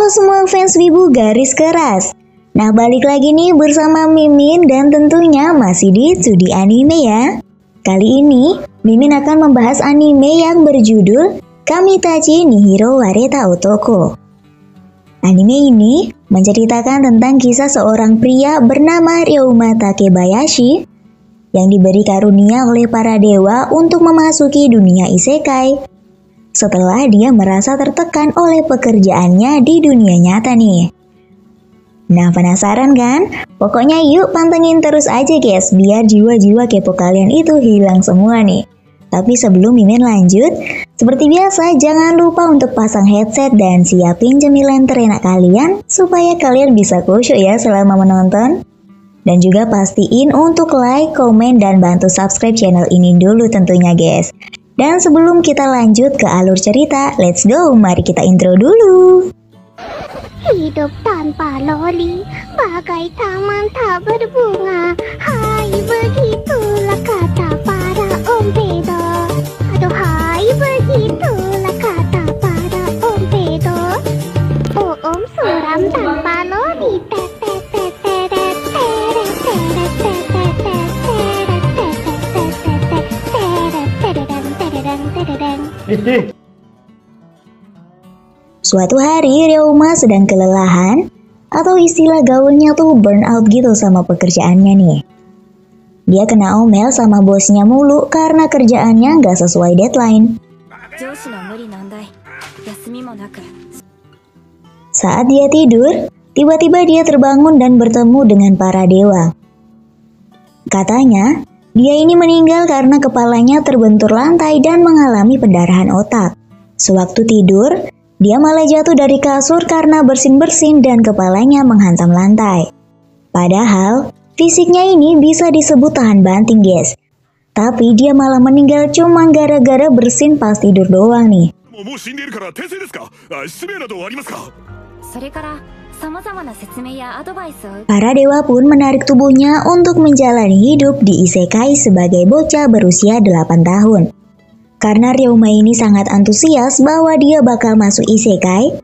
Halo semua fans Wibu garis keras. Nah balik lagi nih bersama Mimin dan tentunya masih di Studi Anime ya. Kali ini Mimin akan membahas anime yang berjudul Kamitachi Nihiro Wareta Otoko. Anime ini menceritakan tentang kisah seorang pria bernama Ryouma Takebayashi yang diberi karunia oleh para dewa untuk memasuki dunia isekai setelah dia merasa tertekan oleh pekerjaannya di dunia nyata nih. Nah penasaran kan? Pokoknya yuk pantengin terus aja guys, biar jiwa-jiwa kepo kalian itu hilang semua nih. Tapi sebelum Mimin lanjut, seperti biasa jangan lupa untuk pasang headset dan siapin cemilan terenak kalian supaya kalian bisa khusyuk ya selama menonton. Dan juga pastiin untuk like, komen, dan bantu subscribe channel ini dulu tentunya guys. Dan sebelum kita lanjut ke alur cerita, let's go, mari kita intro dulu. Hidup tanpa loli, bagai taman tak berbunga. Hai, begitulah kata para om pedo. Aduhai, begitulah kata para om pedo. Oh om suram tanpa loli. Suatu hari Ryouma sedang kelelahan, atau istilah gaulnya tuh burnout gitu sama pekerjaannya nih. Dia kena omel sama bosnya mulu karena kerjaannya nggak sesuai deadline. Saat dia tidur, tiba-tiba dia terbangun dan bertemu dengan para dewa. Katanya, dia ini meninggal karena kepalanya terbentur lantai dan mengalami pendarahan otak. Sewaktu tidur, dia malah jatuh dari kasur karena bersin-bersin dan kepalanya menghantam lantai. Padahal, fisiknya ini bisa disebut tahan banting guys. Tapi dia malah meninggal cuma gara-gara bersin pas tidur doang nih. Para dewa pun menarik tubuhnya untuk menjalani hidup di isekai sebagai bocah berusia 8 tahun. Karena Ryouma ini sangat antusias bahwa dia bakal masuk isekai,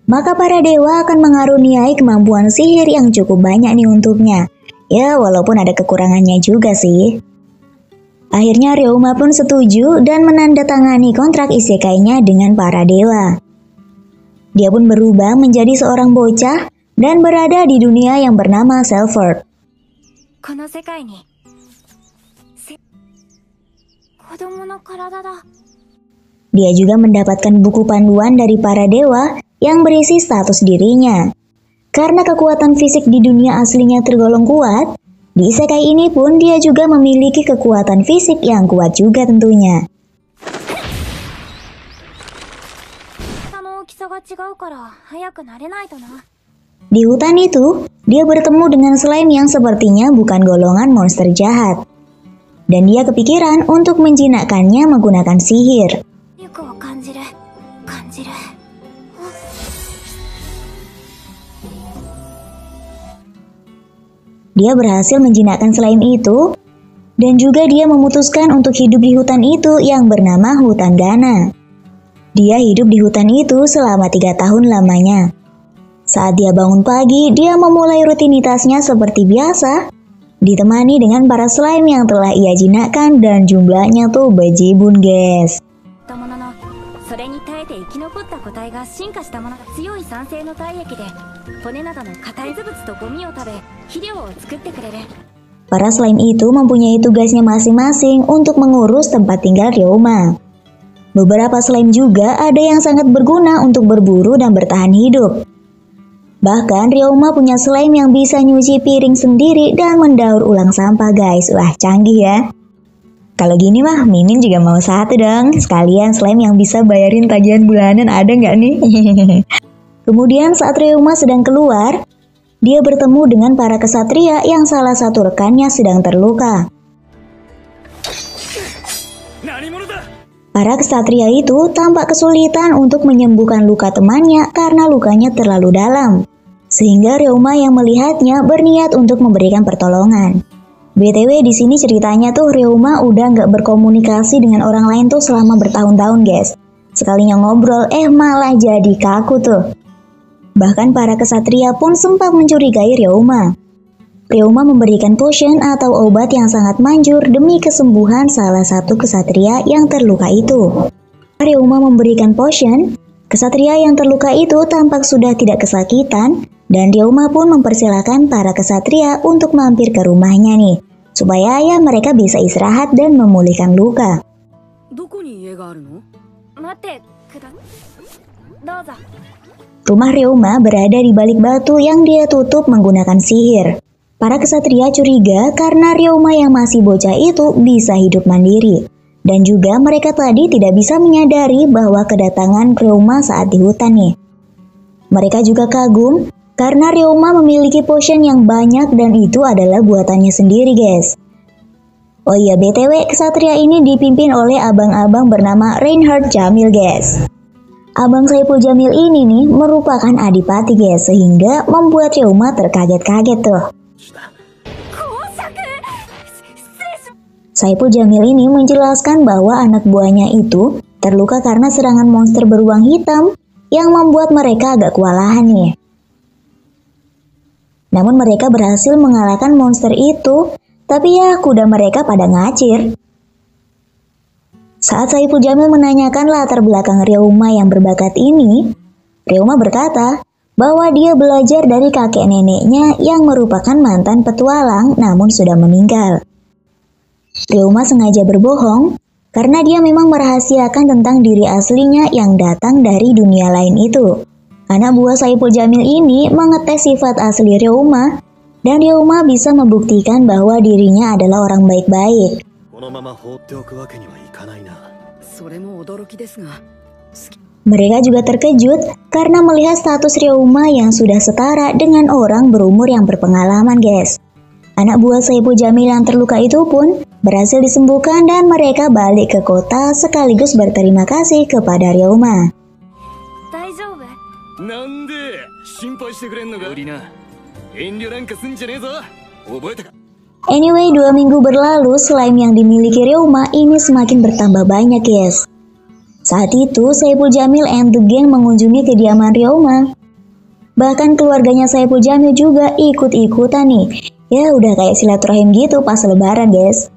maka para dewa akan mengaruniai kemampuan sihir yang cukup banyak nih untuknya. Ya walaupun ada kekurangannya juga sih. Akhirnya Ryouma pun setuju dan menandatangani kontrak isekainya dengan para dewa. Dia pun berubah menjadi seorang bocah dan berada di dunia yang bernama Selford. Dia juga mendapatkan buku panduan dari para dewa yang berisi status dirinya. Karena kekuatan fisik di dunia aslinya tergolong kuat, di isekai ini pun dia juga memiliki kekuatan fisik yang kuat juga tentunya. Di hutan itu, dia bertemu dengan slime yang sepertinya bukan golongan monster jahat. Dan dia kepikiran untuk menjinakkannya menggunakan sihir. Dia berhasil menjinakkan slime itu, dan juga dia memutuskan untuk hidup di hutan itu yang bernama Hutan Gana. Dia hidup di hutan itu selama 3 tahun lamanya. Saat dia bangun pagi, dia memulai rutinitasnya seperti biasa, ditemani dengan para slime yang telah ia jinakkan dan jumlahnya tuh bejibun guys. Para slime itu mempunyai tugasnya masing-masing untuk mengurus tempat tinggal Ryouma. Beberapa slime juga ada yang sangat berguna untuk berburu dan bertahan hidup. Bahkan Ryouma punya slime yang bisa nyuci piring sendiri dan mendaur ulang sampah guys. Wah canggih ya. Kalau gini mah Mimin juga mau satu dong. Sekalian slime yang bisa bayarin tagihan bulanan ada nggak nih? Kemudian saat Ryouma sedang keluar, dia bertemu dengan para kesatria yang salah satu rekannya sedang terluka. Para kesatria itu tampak kesulitan untuk menyembuhkan luka temannya karena lukanya terlalu dalam. Sehingga Ryouma yang melihatnya berniat untuk memberikan pertolongan. BTW di sini ceritanya tuh Ryouma udah nggak berkomunikasi dengan orang lain tuh selama bertahun-tahun guys. Sekalinya ngobrol malah jadi kaku tuh. Bahkan para kesatria pun sempat mencurigai Ryouma. Ryouma memberikan potion atau obat yang sangat manjur demi kesembuhan salah satu kesatria yang terluka itu. Ryouma memberikan potion, kesatria yang terluka itu tampak sudah tidak kesakitan, dan Ryouma pun mempersilahkan para kesatria untuk mampir ke rumahnya nih, supaya ya mereka bisa istirahat dan memulihkan luka. Rumah Ryouma berada di balik batu yang dia tutup menggunakan sihir. Para kesatria curiga karena Ryouma yang masih bocah itu bisa hidup mandiri. Dan juga mereka tadi tidak bisa menyadari bahwa kedatangan Ryouma saat di hutan nih. Mereka juga kagum karena Ryouma memiliki potion yang banyak dan itu adalah buatannya sendiri guys. Oh iya, BTW kesatria ini dipimpin oleh abang-abang bernama Reinhard Jamil guys. Abang Saipul Jamil ini nih merupakan adipati guys, sehingga membuat Ryouma terkaget-kaget tuh. Saipul Jamil ini menjelaskan bahwa anak buahnya itu terluka karena serangan monster beruang hitam yang membuat mereka agak kewalahan nih. Namun mereka berhasil mengalahkan monster itu, tapi ya kuda mereka pada ngacir. Saat Saipul Jamil menanyakan latar belakang Ryouma yang berbakat ini, Ryouma berkata bahwa dia belajar dari kakek neneknya yang merupakan mantan petualang namun sudah meninggal. Ryouma sengaja berbohong karena dia memang merahasiakan tentang diri aslinya yang datang dari dunia lain itu. Anak buah Saipul Jamil ini mengetes sifat asli Ryouma, dan Ryouma bisa membuktikan bahwa dirinya adalah orang baik-baik. Mereka juga terkejut karena melihat status Ryouma yang sudah setara dengan orang berumur yang berpengalaman guys. Anak buah Saipul Jamil yang terluka itu pun berhasil disembuhkan dan mereka balik ke kota sekaligus berterima kasih kepada Ryouma. Anyway, 2 minggu berlalu, slime yang dimiliki Ryouma ini semakin bertambah banyak guys. Saat itu, Saipul Jamil and the gang mengunjungi kediaman Ryouma. Bahkan keluarganya Saipul Jamil juga ikut-ikutan nih. Ya udah kayak silaturahim gitu pas lebaran guys.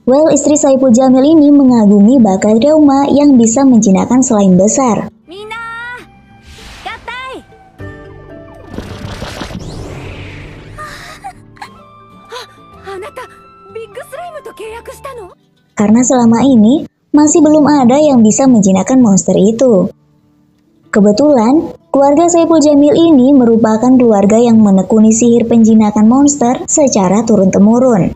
Well, istri Saipul Jamil ini mengagumi bakat Ryouma yang bisa menjinakkan slime besar. Karena selama ini masih belum ada yang bisa menjinakkan monster itu. Kebetulan, keluarga Saipul Jamil ini merupakan keluarga yang menekuni sihir penjinakan monster secara turun-temurun.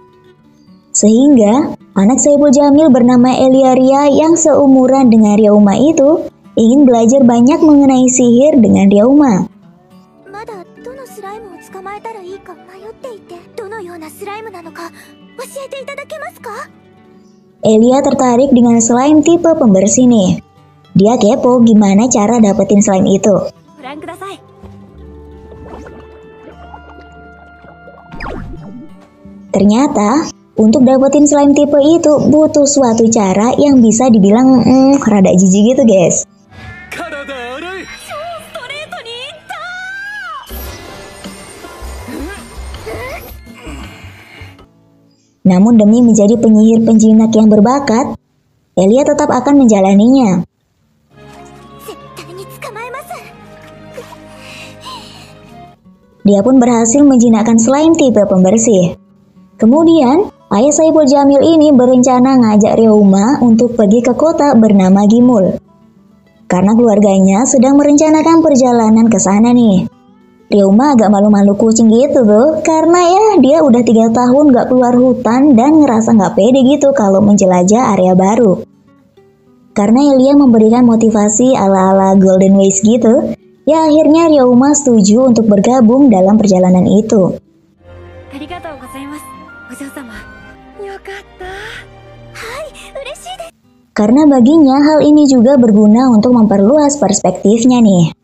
Sehingga, anak Saipul Jamil bernama Eliaria yang seumuran dengan Ryouma itu ingin belajar banyak mengenai sihir dengan Ryouma. Elia tertarik dengan slime tipe pembersih nih. Dia kepo gimana cara dapetin slime itu. Ternyata, untuk dapetin slime tipe itu butuh suatu cara yang bisa dibilang rada jijik gitu guys. Namun demi menjadi penyihir penjinak yang berbakat, Elia tetap akan menjalaninya. Dia pun berhasil menjinakkan slime tipe pembersih. Kemudian, ayah Saipul Jamil ini berencana ngajak Ryouma untuk pergi ke kota bernama Gimul. Karena keluarganya sedang merencanakan perjalanan ke sana nih. Ryouma agak malu-malu kucing gitu tuh, karena ya dia udah 3 tahun gak keluar hutan dan ngerasa gak pede gitu kalau menjelajah area baru. Karena Elia memberikan motivasi ala-ala Golden Ways gitu, ya akhirnya Ryouma setuju untuk bergabung dalam perjalanan itu. Karena baginya hal ini juga berguna untuk memperluas perspektifnya nih.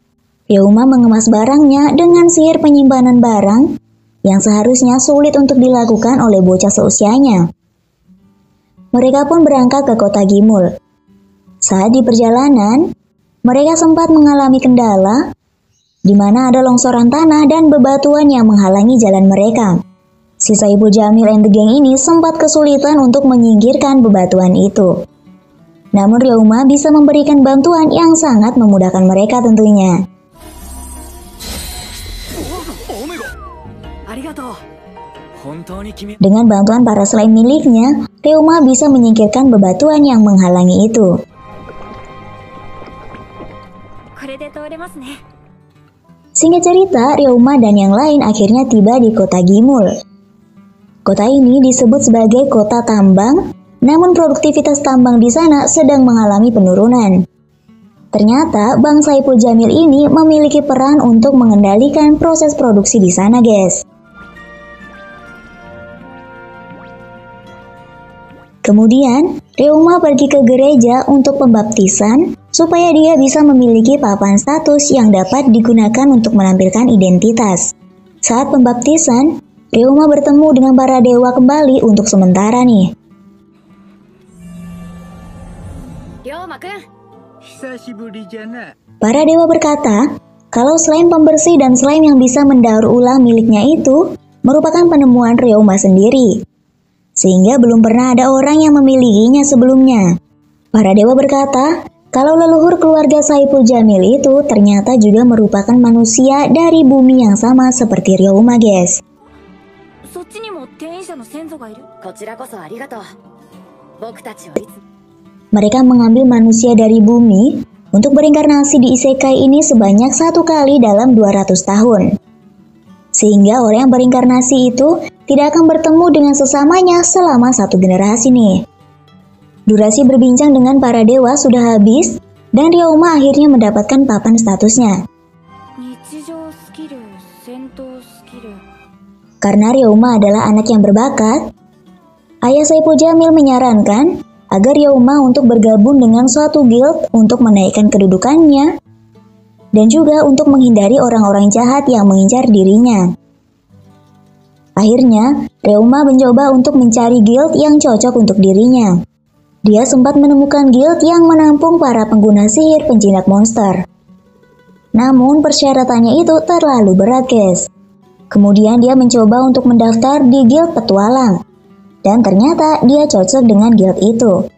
Ryouma mengemas barangnya dengan sihir penyimpanan barang yang seharusnya sulit untuk dilakukan oleh bocah seusianya. mereka pun berangkat ke kota Gimul. Saat di perjalanan, mereka sempat mengalami kendala di mana ada longsoran tanah dan bebatuan yang menghalangi jalan mereka. Si Saipul Jamil and the Gang ini sempat kesulitan untuk menyingkirkan bebatuan itu. Namun Ryouma bisa memberikan bantuan yang sangat memudahkan mereka tentunya. Dengan bantuan para slime miliknya, Ryouma bisa menyingkirkan bebatuan yang menghalangi itu. Singkat cerita, Ryouma dan yang lain akhirnya tiba di kota Gimul. Kota ini disebut sebagai kota tambang, namun produktivitas tambang di sana sedang mengalami penurunan. Ternyata Bang Saipul Jamil ini memiliki peran untuk mengendalikan proses produksi di sana, guys. Kemudian, Ryouma pergi ke gereja untuk pembaptisan supaya dia bisa memiliki papan status yang dapat digunakan untuk menampilkan identitas. Saat pembaptisan, Ryouma bertemu dengan para dewa kembali untuk sementara nih. Para dewa berkata, kalau slime pembersih dan slime yang bisa mendaur ulang miliknya itu merupakan penemuan Ryouma sendiri, sehingga belum pernah ada orang yang memilikinya sebelumnya. Para dewa berkata, kalau leluhur keluarga Saipul Jamil itu ternyata juga merupakan manusia dari bumi yang sama seperti Ryouma, guys. Mereka mengambil manusia dari bumi untuk berinkarnasi di isekai ini sebanyak 1 kali dalam 200 tahun. Sehingga orang yang berinkarnasi itu tidak akan bertemu dengan sesamanya selama 1 generasi nih. Durasi berbincang dengan para dewa sudah habis dan Ryouma akhirnya mendapatkan papan statusnya. Karena Ryouma adalah anak yang berbakat, ayah Saipul Jamil menyarankan agar Ryouma untuk bergabung dengan suatu guild untuk menaikkan kedudukannya dan juga untuk menghindari orang-orang jahat yang mengincar dirinya. Akhirnya, Ryouma mencoba untuk mencari guild yang cocok untuk dirinya. Dia sempat menemukan guild yang menampung para pengguna sihir penjinak monster. Namun persyaratannya itu terlalu berat, guys. Kemudian dia mencoba untuk mendaftar di guild petualang. Dan ternyata dia cocok dengan guild itu.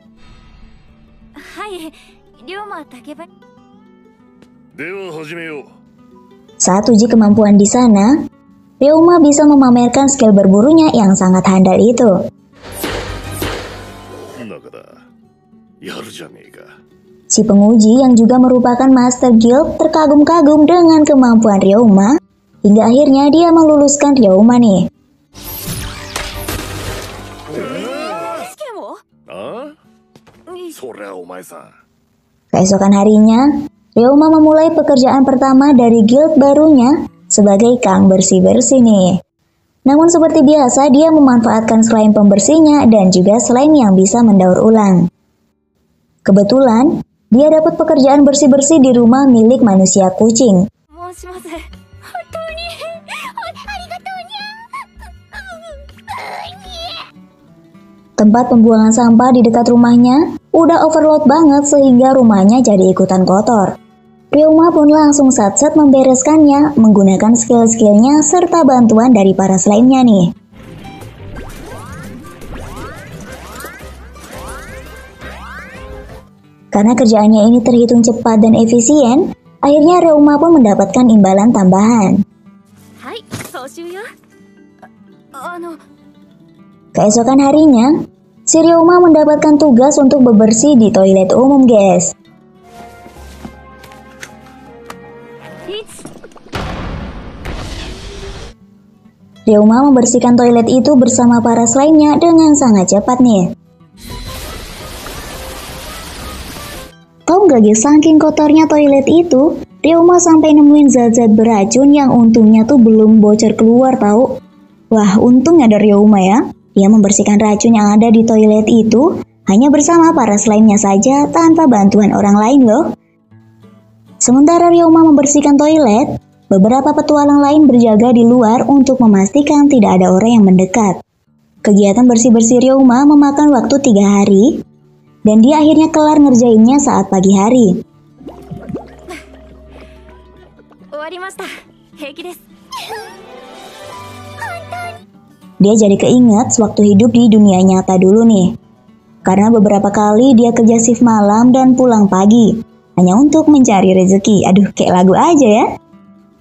Saat uji kemampuan di sana, Ryouma bisa memamerkan skill berburunya yang sangat handal itu. Si penguji yang juga merupakan Master Guild terkagum-kagum dengan kemampuan Ryouma, hingga akhirnya dia meluluskan Ryouma nih. Keesokan harinya, Ryouma memulai pekerjaan pertama dari guild barunya sebagai kang bersih-bersih nih. Namun seperti biasa dia memanfaatkan slime pembersihnya dan juga slime yang bisa mendaur ulang. Kebetulan, dia dapat pekerjaan bersih-bersih di rumah milik manusia kucing. Tempat pembuangan sampah di dekat rumahnya udah overload banget sehingga rumahnya jadi ikutan kotor. Ryouma pun langsung sat-sat membereskannya menggunakan skill-skillnya serta bantuan dari para slime-nya nih. Karena kerjaannya ini terhitung cepat dan efisien, akhirnya Ryouma pun mendapatkan imbalan tambahan. Keesokan harinya, si Ryouma mendapatkan tugas untuk bebersih di toilet umum, guys. Ryouma membersihkan toilet itu bersama para slime-nya dengan sangat cepat nih. Tahu gak guys, saking kotornya toilet itu, Ryouma sampai nemuin zat-zat beracun yang untungnya tuh belum bocor keluar tahu. Wah, untung ada Ryouma ya. Dia membersihkan racun yang ada di toilet itu hanya bersama para slime-nya saja tanpa bantuan orang lain loh. Sementara Ryouma membersihkan toilet, beberapa petualang lain berjaga di luar untuk memastikan tidak ada orang yang mendekat. Kegiatan bersih-bersih Ryouma memakan waktu 3 hari, dan dia akhirnya kelar ngerjainnya saat pagi hari. Dia jadi keinget waktu hidup di dunia nyata dulu nih. Karena beberapa kali dia kerja shift malam dan pulang pagi, hanya untuk mencari rezeki. Aduh, kayak lagu aja ya.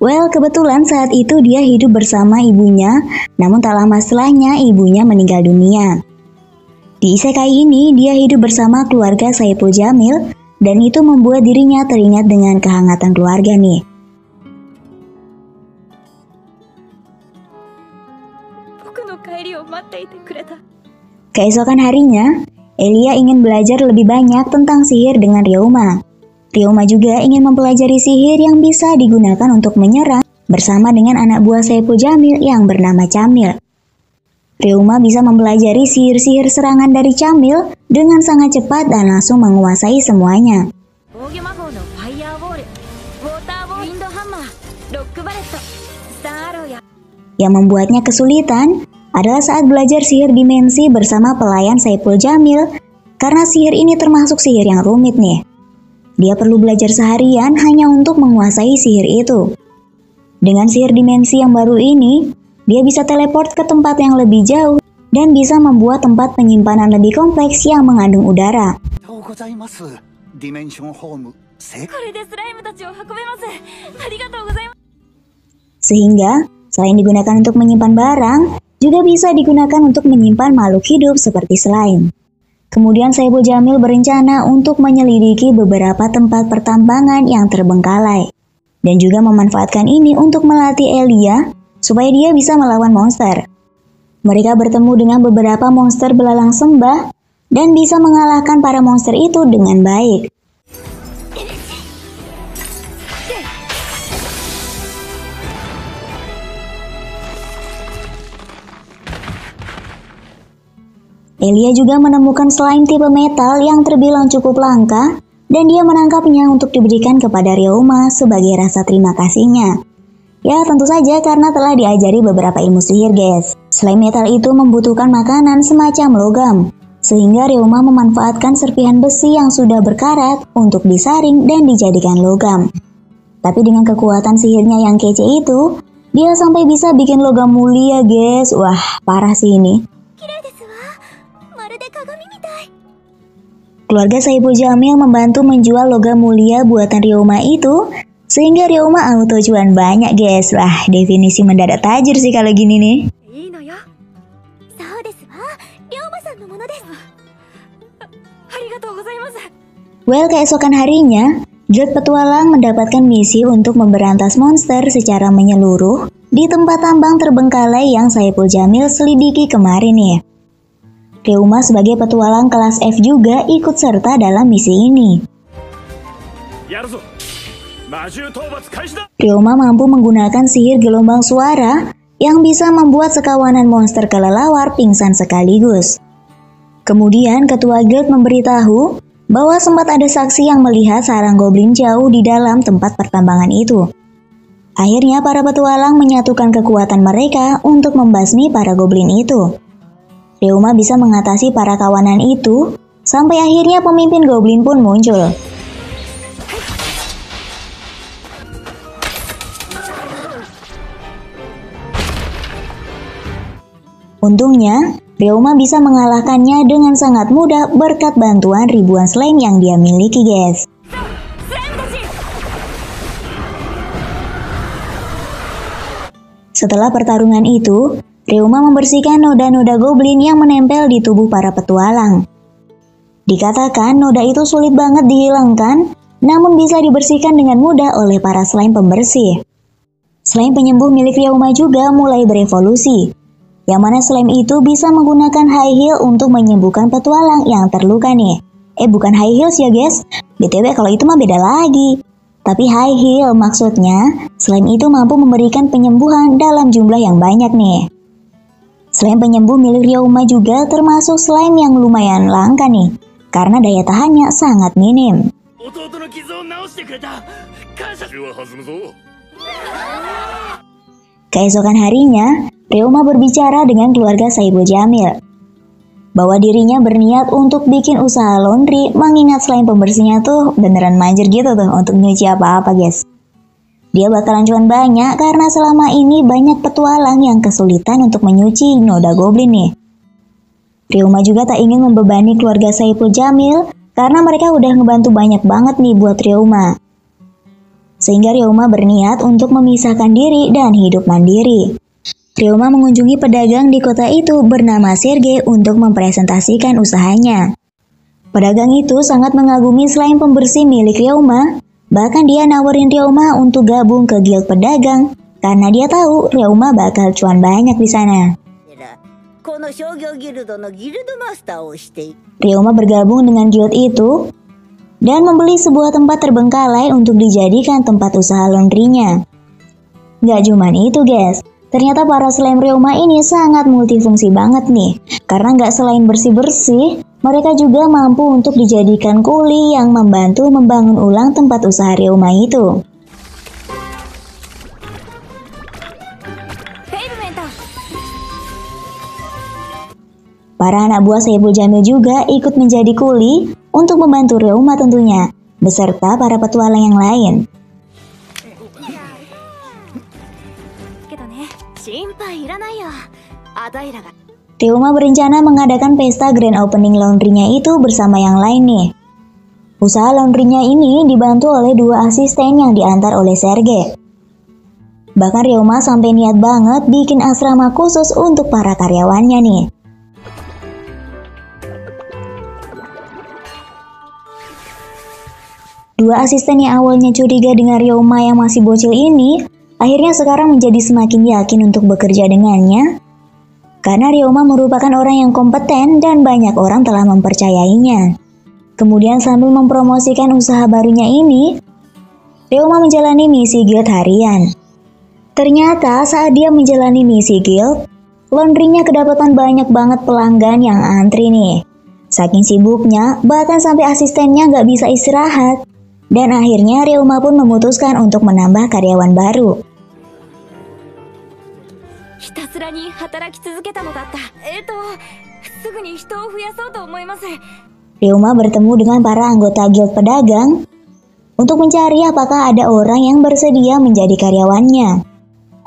Well, kebetulan saat itu dia hidup bersama ibunya, namun tak lama setelahnya ibunya meninggal dunia. Di isekai ini, dia hidup bersama keluarga Saipul Jamil, dan itu membuat dirinya teringat dengan kehangatan keluarga nih. Keesokan harinya, Elia ingin belajar lebih banyak tentang sihir dengan Ryouma. Ryouma juga ingin mempelajari sihir yang bisa digunakan untuk menyerang bersama dengan anak buah Saipul Jamil yang bernama Camil. Ryouma bisa mempelajari sihir-sihir serangan dari Camil dengan sangat cepat dan langsung menguasai semuanya. Yang membuatnya kesulitan adalah saat belajar sihir dimensi bersama pelayan Saipul Jamil, karena sihir ini termasuk sihir yang rumit nih. Dia perlu belajar seharian hanya untuk menguasai sihir itu. Dengan sihir dimensi yang baru ini, dia bisa teleport ke tempat yang lebih jauh dan bisa membuat tempat penyimpanan lebih kompleks yang mengandung udara. Sehingga, selain digunakan untuk menyimpan barang, juga bisa digunakan untuk menyimpan makhluk hidup seperti slime. Kemudian Saipul Jamil berencana untuk menyelidiki beberapa tempat pertambangan yang terbengkalai. Dan juga memanfaatkan ini untuk melatih Elia supaya dia bisa melawan monster. Mereka bertemu dengan beberapa monster belalang sembah dan bisa mengalahkan para monster itu dengan baik. Elia juga menemukan slime tipe metal yang terbilang cukup langka dan dia menangkapnya untuk diberikan kepada Ryouma sebagai rasa terima kasihnya. Ya, tentu saja karena telah diajari beberapa ilmu sihir, guys. Slime metal itu membutuhkan makanan semacam logam, sehingga Ryouma memanfaatkan serpihan besi yang sudah berkarat untuk disaring dan dijadikan logam. Tapi dengan kekuatan sihirnya yang kece itu, dia sampai bisa bikin logam mulia, guys. Wah, parah sih ini. Keluarga Saipul Jamil membantu menjual logam mulia buatan Ryouma itu, sehingga Ryouma auto cuan banyak, guys. Wah, definisi mendadak tajir sih kalau gini nih. Well, keesokan harinya, Guild Petualang mendapatkan misi untuk memberantas monster secara menyeluruh di tempat tambang terbengkalai yang Saipul Jamil selidiki kemarin nih. Ryouma sebagai petualang kelas F juga ikut serta dalam misi ini. Ryouma mampu menggunakan sihir gelombang suara yang bisa membuat sekawanan monster kelelawar pingsan sekaligus. Kemudian ketua guild memberitahu bahwa sempat ada saksi yang melihat sarang goblin jauh di dalam tempat pertambangan itu. Akhirnya para petualang menyatukan kekuatan mereka untuk membasmi para goblin itu. Ryouma bisa mengatasi para kawanan itu, sampai akhirnya pemimpin goblin pun muncul. Untungnya, Ryouma bisa mengalahkannya dengan sangat mudah berkat bantuan ribuan slime yang dia miliki, guys. Setelah pertarungan itu, Ryouma membersihkan noda-noda goblin yang menempel di tubuh para petualang. Dikatakan noda itu sulit banget dihilangkan, namun bisa dibersihkan dengan mudah oleh para slime pembersih. Slime penyembuh milik Ryouma juga mulai berevolusi, yang mana slime itu bisa menggunakan high heel untuk menyembuhkan petualang yang terluka nih. Bukan high heels ya guys, BTW kalau itu mah beda lagi. Tapi high heel maksudnya, slime itu mampu memberikan penyembuhan dalam jumlah yang banyak nih. Slime penyembuh milik Ryouma juga termasuk slime yang lumayan langka nih, karena daya tahannya sangat minim. Keesokan harinya, Ryeoma berbicara dengan keluarga Saipul Jamil bahwa dirinya berniat untuk bikin usaha laundry, mengingat selain pembersihnya tuh beneran manjur gitu tuh untuk nyuci apa-apa guys. Dia bakalan cuan banyak karena selama ini banyak petualang yang kesulitan untuk menyuci noda goblin nih. Ryeoma juga tak ingin membebani keluarga Saipul Jamil karena mereka udah ngebantu banyak banget nih buat Ryeoma. Sehingga Ryeoma berniat untuk memisahkan diri dan hidup mandiri. Ryeoma mengunjungi pedagang di kota itu bernama Sergei untuk mempresentasikan usahanya. Pedagang itu sangat mengagumi selain pembersih milik Ryeoma, bahkan dia nawarin Ryeoma untuk gabung ke guild pedagang karena dia tahu Ryeoma bakal cuan banyak di sana. Ryeoma bergabung dengan guild itu dan membeli sebuah tempat terbengkalai untuk dijadikan tempat usaha laundrynya. Gak cuman itu guys, ternyata para slime Ryeoma ini sangat multifungsi banget nih. Karena gak selain bersih-bersih, mereka juga mampu untuk dijadikan kuli yang membantu membangun ulang tempat usaha Ryeoma itu. Para anak buah Saipul Jamil juga ikut menjadi kuli untuk membantu Ryeoma tentunya, beserta para petualang yang lain. Ryeoma berencana mengadakan pesta grand opening laundrynya itu bersama yang lain nih. Usaha laundrynya ini dibantu oleh 2 asisten yang diantar oleh Sergei. Bahkan Ryeoma sampai niat banget bikin asrama khusus untuk para karyawannya nih. Dua asisten yang awalnya curiga dengan Ryeoma yang masih bocil ini, akhirnya sekarang menjadi semakin yakin untuk bekerja dengannya. Karena Ryeoma merupakan orang yang kompeten dan banyak orang telah mempercayainya. Kemudian sambil mempromosikan usaha barunya ini, Ryeoma menjalani misi guild harian. Ternyata saat dia menjalani misi guild, laundrynya kedapatan banyak banget pelanggan yang antri nih. Saking sibuknya, bahkan sampai asistennya gak bisa istirahat. Dan akhirnya Ryeoma pun memutuskan untuk menambah karyawan baru. Ryeoma bertemu dengan para anggota guild pedagang untuk mencari apakah ada orang yang bersedia menjadi karyawannya.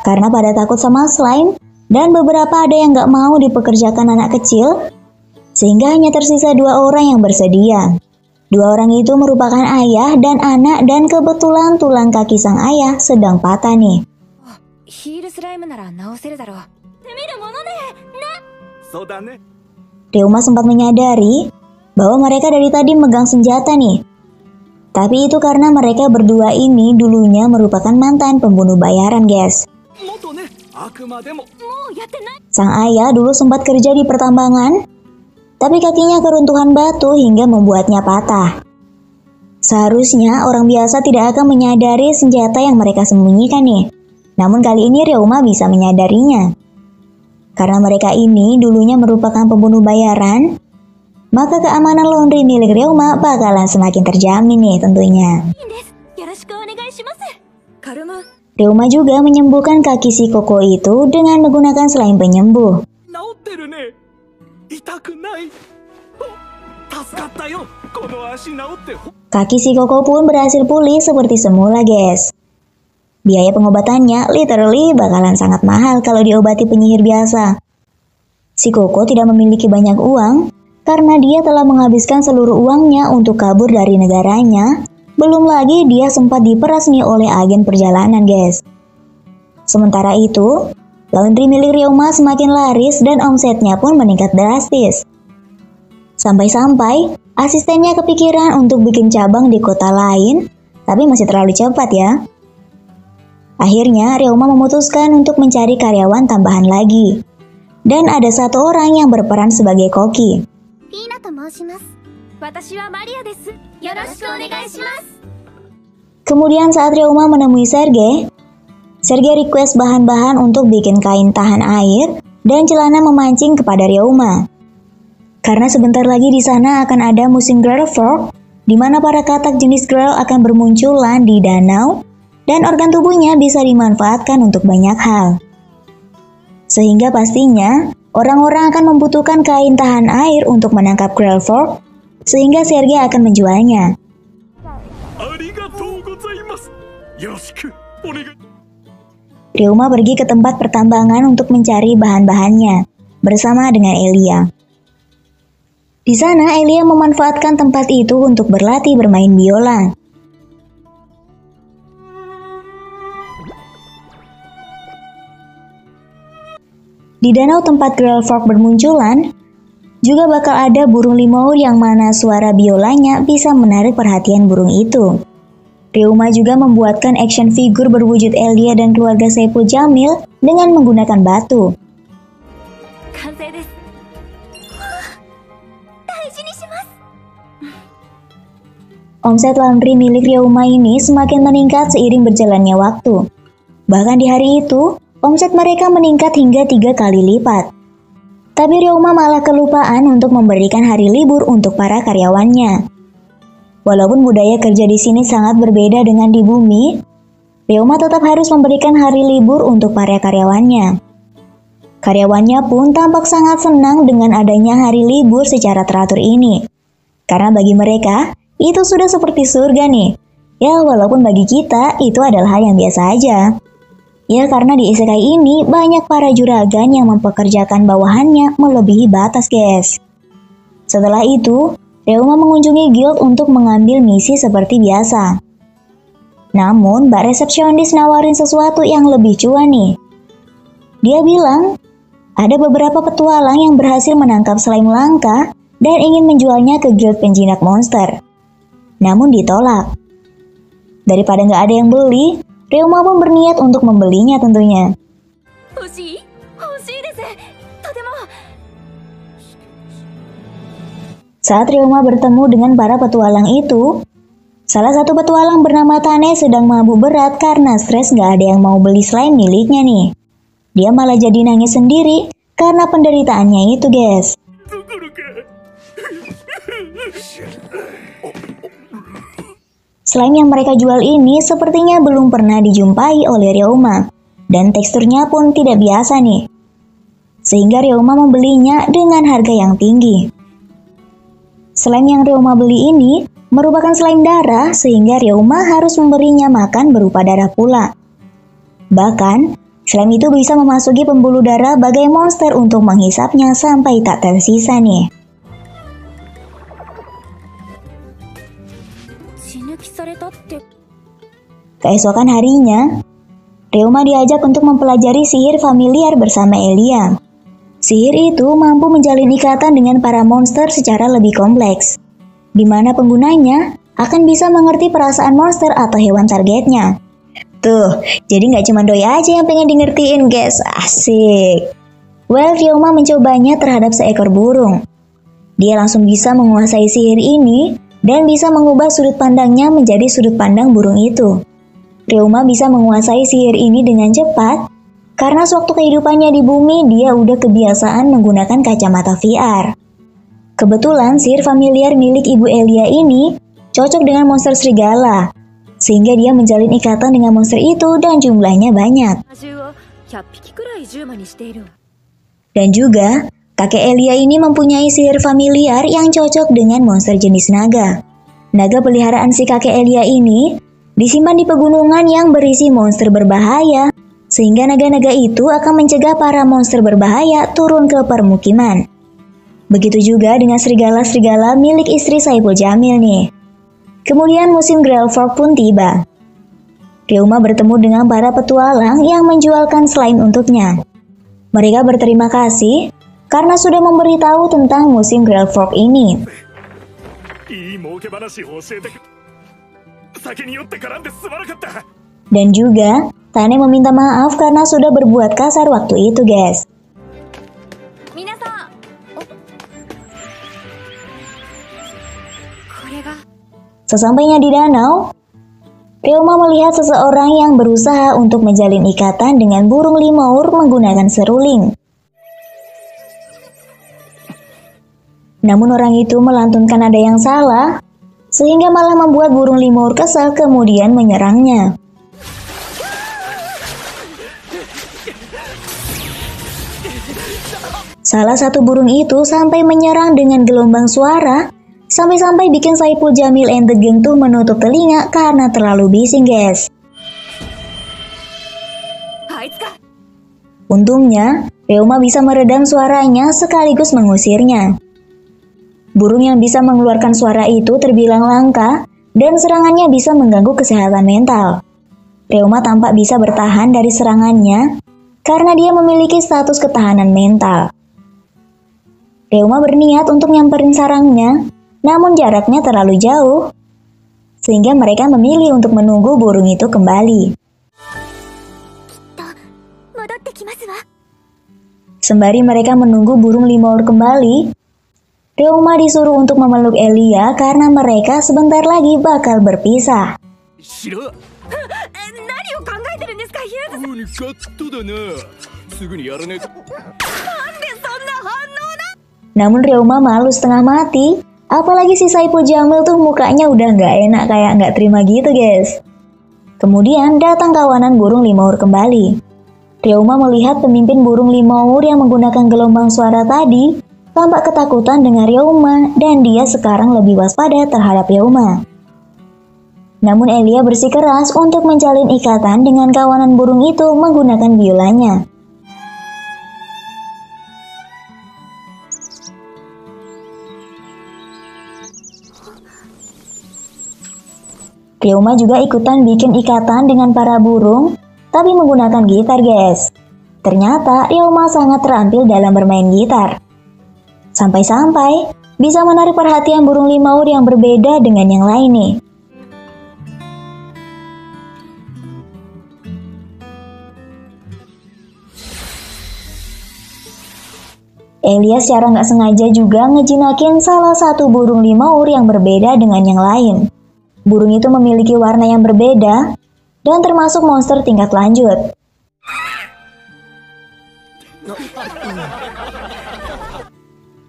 Karena pada takut sama slime dan beberapa ada yang gak mau dipekerjakan anak kecil, sehingga hanya tersisa 2 orang yang bersedia. 2 orang itu merupakan ayah dan anak dan kebetulan tulang kaki sang ayah sedang patah nih. Ryeoma sempat menyadari bahwa mereka dari tadi megang senjata nih. Tapi itu karena mereka berdua ini dulunya merupakan mantan pembunuh bayaran guys. Sang ayah dulu sempat kerja di pertambangan, tapi kakinya keruntuhan batu hingga membuatnya patah. Seharusnya orang biasa tidak akan menyadari senjata yang mereka sembunyikan nih. Namun kali ini Ryeoma bisa menyadarinya. Karena mereka ini dulunya merupakan pembunuh bayaran, maka keamanan laundry milik Ryeoma bakalan semakin terjamin nih tentunya. Ryeoma juga menyembuhkan kaki si Koko itu dengan menggunakan slime penyembuh. Kaki si Koko pun berhasil pulih seperti semula guys. Biaya pengobatannya literally bakalan sangat mahal kalau diobati penyihir biasa. Si Koko tidak memiliki banyak uang karena dia telah menghabiskan seluruh uangnya untuk kabur dari negaranya. Belum lagi dia sempat diperas nih oleh agen perjalanan guys. Sementara itu, laundry milik Ryeoma semakin laris dan omsetnya pun meningkat drastis. Sampai-sampai asistennya kepikiran untuk bikin cabang di kota lain, tapi masih terlalu cepat ya. Akhirnya Ryeoma memutuskan untuk mencari karyawan tambahan lagi. Dan ada 1 orang yang berperan sebagai koki. Kemudian saat Ryeoma menemui Sergei request bahan-bahan untuk bikin kain tahan air dan celana memancing kepada Ryeoma. Karena sebentar lagi di sana akan ada musim girl frog, di mana para katak jenis girl akan bermunculan di danau dan organ tubuhnya bisa dimanfaatkan untuk banyak hal. Sehingga pastinya orang-orang akan membutuhkan kain tahan air untuk menangkap Grellfork, sehingga Sergei akan menjualnya. Ryoma pergi ke tempat pertambangan untuk mencari bahan-bahannya bersama dengan Elia. Di sana Elia memanfaatkan tempat itu untuk berlatih bermain biola. Di danau tempat Grellfork bermunculan, juga bakal ada burung limau yang mana suara biolanya bisa menarik perhatian burung itu. Ryoma juga membuatkan action figure berwujud Elia dan keluarga Saiful Jamil dengan menggunakan batu. Omset laundry milik Ryoma ini semakin meningkat seiring berjalannya waktu. Bahkan di hari itu, omset mereka meningkat hingga 3 kali lipat. Tapi Ryoma malah kelupaan untuk memberikan hari libur untuk para karyawannya. Walaupun budaya kerja di sini sangat berbeda dengan di bumi, Ryoma tetap harus memberikan hari libur untuk para karyawannya. Karyawannya pun tampak sangat senang dengan adanya hari libur secara teratur ini. Karena bagi mereka, itu sudah seperti surga nih. Ya, walaupun bagi kita itu adalah hal yang biasa aja. Ya, karena di isekai ini banyak para juragan yang mempekerjakan bawahannya melebihi batas, guys. Setelah itu, Ryoma mengunjungi guild untuk mengambil misi seperti biasa. Namun, mbak resepsionis nawarin sesuatu yang lebih cuan nih. Dia bilang, ada beberapa petualang yang berhasil menangkap slime langka dan ingin menjualnya ke guild penjinak monster. Namun ditolak. Daripada nggak ada yang beli, Ryoma pun berniat untuk membelinya tentunya. Saat Ryoma bertemu dengan para petualang itu, salah satu petualang bernama Tane sedang mabuk berat karena stres nggak ada yang mau beli slime miliknya nih. Dia malah jadi nangis sendiri karena penderitaannya itu, guys. Slime yang mereka jual ini sepertinya belum pernah dijumpai oleh Ryoma, dan teksturnya pun tidak biasa nih. Sehingga Ryoma membelinya dengan harga yang tinggi. Slime yang Ryoma beli ini merupakan slime darah, sehingga Ryoma harus memberinya makan berupa darah pula. Bahkan, slime itu bisa memasuki pembuluh darah bagai monster untuk menghisapnya sampai tak tersisa nih. Keesokan harinya, Ryoma diajak untuk mempelajari sihir familiar bersama Elia. Sihir itu mampu menjalin ikatan dengan para monster secara lebih kompleks, di mana penggunanya akan bisa mengerti perasaan monster atau hewan targetnya. Tuh, jadi nggak cuma doi aja yang pengen di ngertiin, guys. Asik. Well, Ryoma mencobanya terhadap seekor burung. Dia langsung bisa menguasai sihir ini dan bisa mengubah sudut pandangnya menjadi sudut pandang burung itu. Ryoma bisa menguasai sihir ini dengan cepat karena sewaktu kehidupannya di bumi dia udah kebiasaan menggunakan kacamata VR. Kebetulan sihir familiar milik Ibu Elia ini cocok dengan monster serigala, sehingga dia menjalin ikatan dengan monster itu dan jumlahnya banyak. Dan juga, kakek Elia ini mempunyai sihir familiar yang cocok dengan monster jenis naga. Naga peliharaan si kakek Elia ini disimpan di pegunungan yang berisi monster berbahaya, sehingga naga-naga itu akan mencegah para monster berbahaya turun ke permukiman. Begitu juga dengan serigala-serigala milik istri Saiful Jamil nih. Kemudian musim Grellfork pun tiba. Ryoma bertemu dengan para petualang yang menjualkan slime untuknya. Mereka berterima kasih karena sudah memberitahu tentang musim Grellfork ini. Dan juga, Tane meminta maaf karena sudah berbuat kasar waktu itu, guys. Sesampainya di danau, Ryoma melihat seseorang yang berusaha untuk menjalin ikatan dengan burung limau menggunakan seruling. Namun orang itu melantunkan nada yang salah, sehingga malah membuat burung limau kesal kemudian menyerangnya. Salah satu burung itu sampai menyerang dengan gelombang suara, sampai-sampai bikin Saipul Jamil and the Gang tuh menutup telinga karena terlalu bising, guys. Untungnya, Reuma bisa meredam suaranya sekaligus mengusirnya. Burung yang bisa mengeluarkan suara itu terbilang langka dan serangannya bisa mengganggu kesehatan mental. Reuma tampak bisa bertahan dari serangannya karena dia memiliki status ketahanan mental. Reuma berniat untuk nyamperin sarangnya, namun jaraknya terlalu jauh, sehingga mereka memilih untuk menunggu burung itu kembali. Sembari mereka menunggu burung limau kembali, Reuma disuruh untuk memeluk Elia karena mereka sebentar lagi bakal berpisah. Namun Reuma malu setengah mati, apalagi si Saipul Jamil tuh mukanya udah nggak enak kayak nggak terima gitu, guys. Kemudian datang kawanan burung limaur kembali. Reuma melihat pemimpin burung limaur yang menggunakan gelombang suara tadi tampak ketakutan dengan Reuma dan dia sekarang lebih waspada terhadap Reuma. Namun Elia bersikeras untuk menjalin ikatan dengan kawanan burung itu menggunakan biolanya. Reuma juga ikutan bikin ikatan dengan para burung, tapi menggunakan gitar, guys. Ternyata Reuma sangat terampil dalam bermain gitar. Sampai-sampai bisa menarik perhatian burung limaur yang berbeda dengan yang lain nih. Elia secara nggak sengaja juga ngejinakin salah satu burung limaur yang berbeda dengan yang lain. Burung itu memiliki warna yang berbeda dan termasuk monster tingkat lanjut.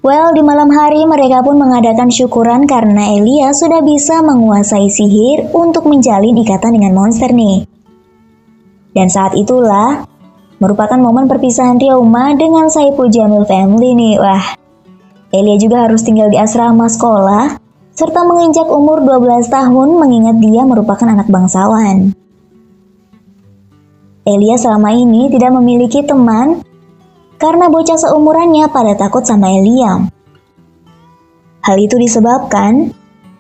Well, di malam hari mereka pun mengadakan syukuran karena Elia sudah bisa menguasai sihir untuk menjalin ikatan dengan monster nih. Dan saat itulah merupakan momen perpisahan Reuma dengan Saipul Jamil family nih. Wah, Elia juga harus tinggal di asrama sekolah serta menginjak umur 12 tahun mengingat dia merupakan anak bangsawan. Elia selama ini tidak memiliki teman karena bocah seumurannya pada takut sama Elia. Hal itu disebabkan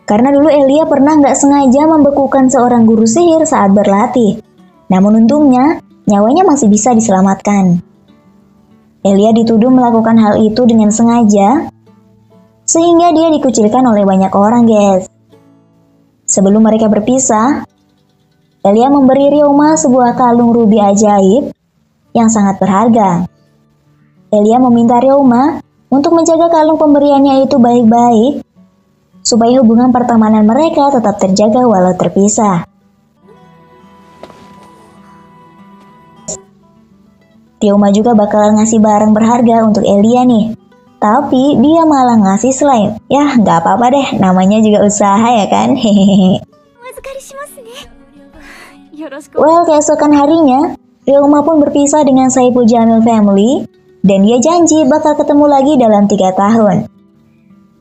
karena dulu Elia pernah nggak sengaja membekukan seorang guru sihir saat berlatih. Namun untungnya nyawanya masih bisa diselamatkan. Elia dituduh melakukan hal itu dengan sengaja sehingga dia dikucilkan oleh banyak orang, guys. Sebelum mereka berpisah, Elia memberi Reuma sebuah kalung rubi ajaib yang sangat berharga. Elia meminta Reuma untuk menjaga kalung pemberiannya itu baik-baik supaya hubungan pertemanan mereka tetap terjaga walau terpisah. Reuma juga bakal ngasih barang berharga untuk Elia nih. Tapi dia malah ngasih slime. Ya nggak apa-apa deh, namanya juga usaha ya kan. Hehehe. Well, keesokan harinya, Reuma pun berpisah dengan Saipul Jamil family dan dia janji bakal ketemu lagi dalam 3 tahun.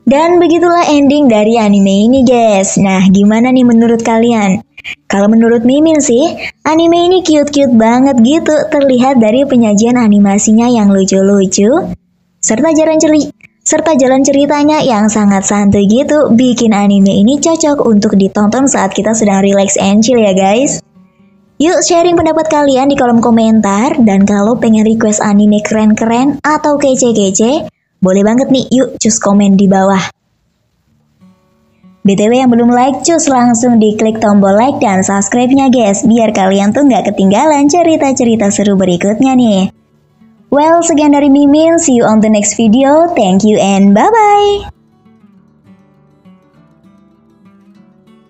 Dan begitulah ending dari anime ini, guys. Nah, gimana nih menurut kalian? Kalau menurut Mimin sih, anime ini cute-cute banget gitu, terlihat dari penyajian animasinya yang lucu-lucu, serta jalan ceritanya yang sangat santai gitu, bikin anime ini cocok untuk ditonton saat kita sedang relax and chill ya guys. Yuk sharing pendapat kalian di kolom komentar, dan kalau pengen request anime keren-keren atau kece-kece, boleh banget nih, yuk cus komen di bawah. BTW yang belum like, cus langsung diklik tombol like dan subscribe-nya guys, biar kalian tuh nggak ketinggalan cerita-cerita seru berikutnya nih. Well, sekian dari Mimin, see you on the next video, thank you and bye-bye!